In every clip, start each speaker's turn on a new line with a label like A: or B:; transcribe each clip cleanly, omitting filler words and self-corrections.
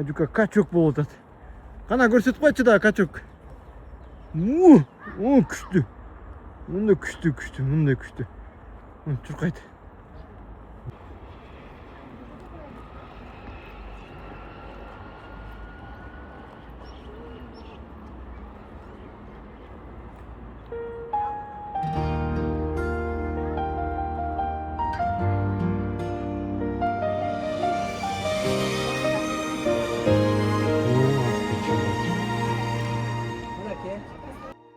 A: Juka kaçok болуп атат. Кана көрсөтүп койчу да kaçok. Күчтүү. Мындай күчтүү, мындай күчтүү. Чуркайт.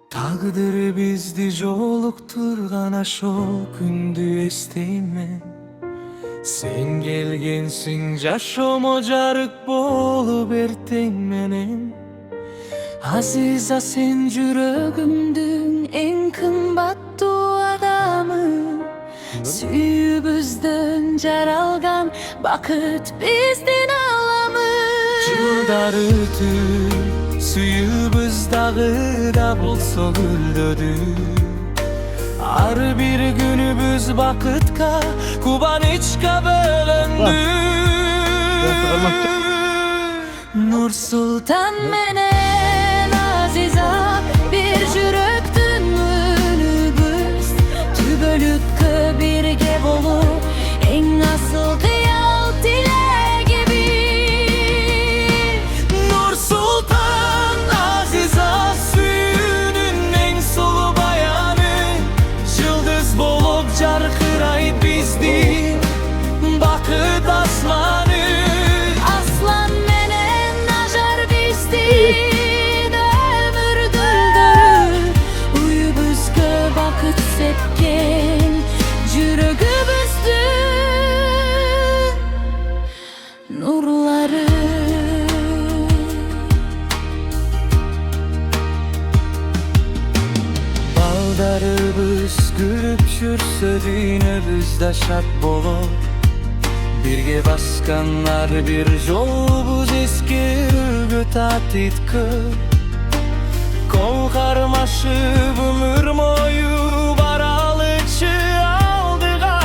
B: Taqdir bizdi jolukturgan aşo kündü esteymen. Sen gelgensin jaşomo jarık bolup erteң menen. Aziza sen жүрөгүмдүн эң кымбаттуу адамы. Сүйүүбүздөн жаралган бакыт биздин аламы. Жылдар өтүп suyubuz dağıda bolsa gülдөdü. Ar bir günübüz bakıtka kubanıçka bölündü. Nur Sultan menen Aziza bir jüröktün önübüz. Tübölükke birge bolup eng asıl kıyal dilegi bir. Nur Sultan Aziza suyunun en sulu bayanı. Yıldız bolup jarkırayt bizdi bakıt asmanı. Aslan menen ajar bizdi ömür güldürür. Uyubuzga bakıt sepken jürögübüzdün nurları. Baldarыбыз gülüp жүрсө дүйнөбүздө шат болуп. Birge baskanlar bir жолбуз эскерүүгө татыт көп. Кол кармашып өмүр мою баралычы алдыга.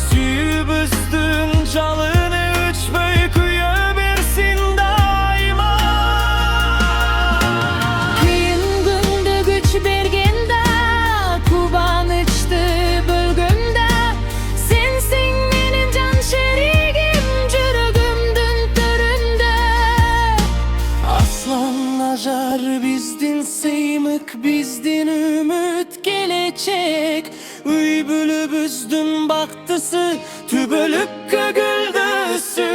B: Сүйүүбүздүн жалыны өчпөй күйө берсин дайыма. Кыйын күндө күч бергенде кубанычты бөлгөндө. Сенсиң менин жан шеригим жүрөгүмдүн төрүндө. Aslan ajar bizdin sıymık bizdin ümit gelecek. Üybülübüzdün baktısı tübölükke güldüsünde.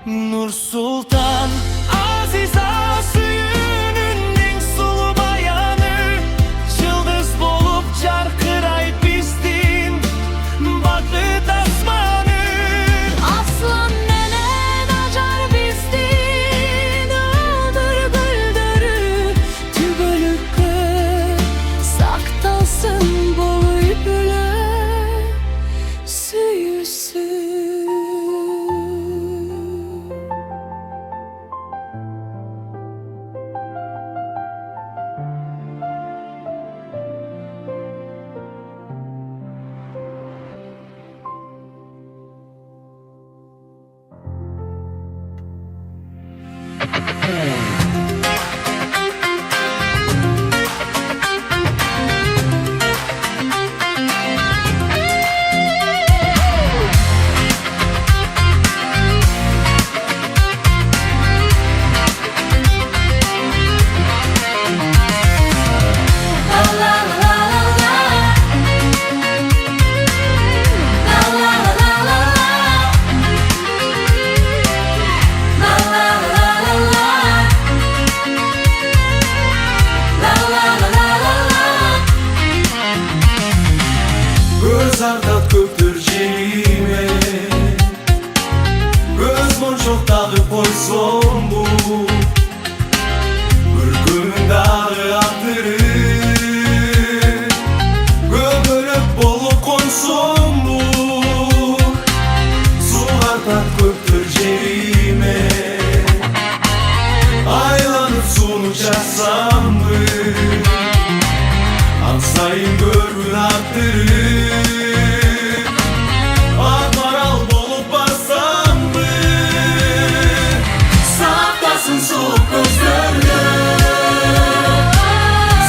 B: Nur Sultan Aziza suyunun en sulu bayanı. Yıldız bolup jarkırayt bizdin bakıt asmanı. Aslan menen ajar bizdin ömür güldürür. Tübölükke saktalsın bolup bile süyüsün. Göz ardat köptür jelime. Göz monçok tağıp koyson bu. Ürkümün dağı atırı. Gömülüp bolup koyson bu. Su ardat köptür jelime. Aylanıp sunu çaksam mı? Ansayın görgün art attırır. Akmaral bolup barsam mı? Saklasın soğuk gözlerle.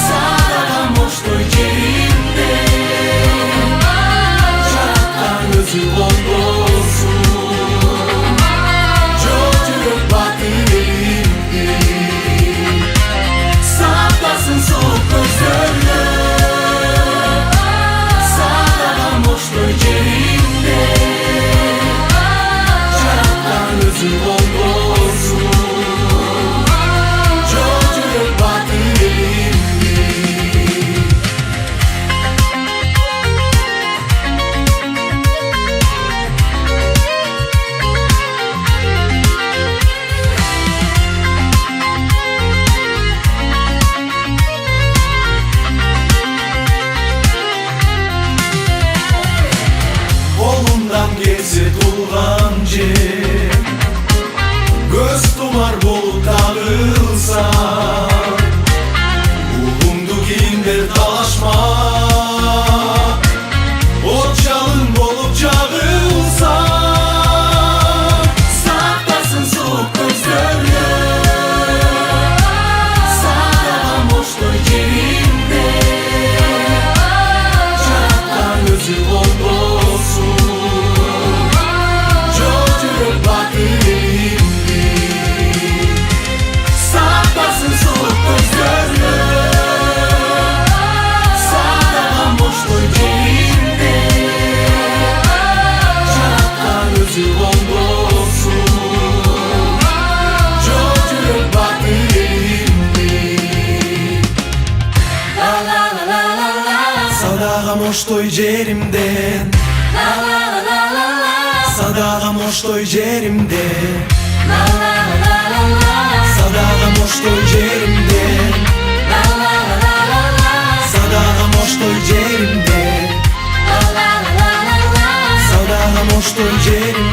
B: Sağdan boşluğu cebimde. Çarptan gözü bomboşsun. Çocuk batır elimde. Saklasın soğuk gözlerle. Sağdan boşluğu cebimde. Çarptan gözü bomboşsun. Çocuk batır elimde. Kolundan gelse tulgancı, göz tumar bolup dağılsa, Uğumdu giyinler dalaşma. Ot çalın bolup çağılsa. Saklasın soğuk gözlerle. Sağdan boşluğu cebimde. Çarptan gözü bomboşsun. Çocuk batır elimde. Saklasın soğuk gözlerle. Sağdan boşluğu cebimde. Çarptan gözü bomboşsun. Çocuk batır elimde. La la la la la la. Sadağa moştoy cerimden. La la la la la la. Sadağa moştoy cerimden. La la la la la la. Sadağa moştoy cerimden. La la la la la la. Sadağa moştoy cerimden. La la la la la la. Sadağa moştoy cerimden.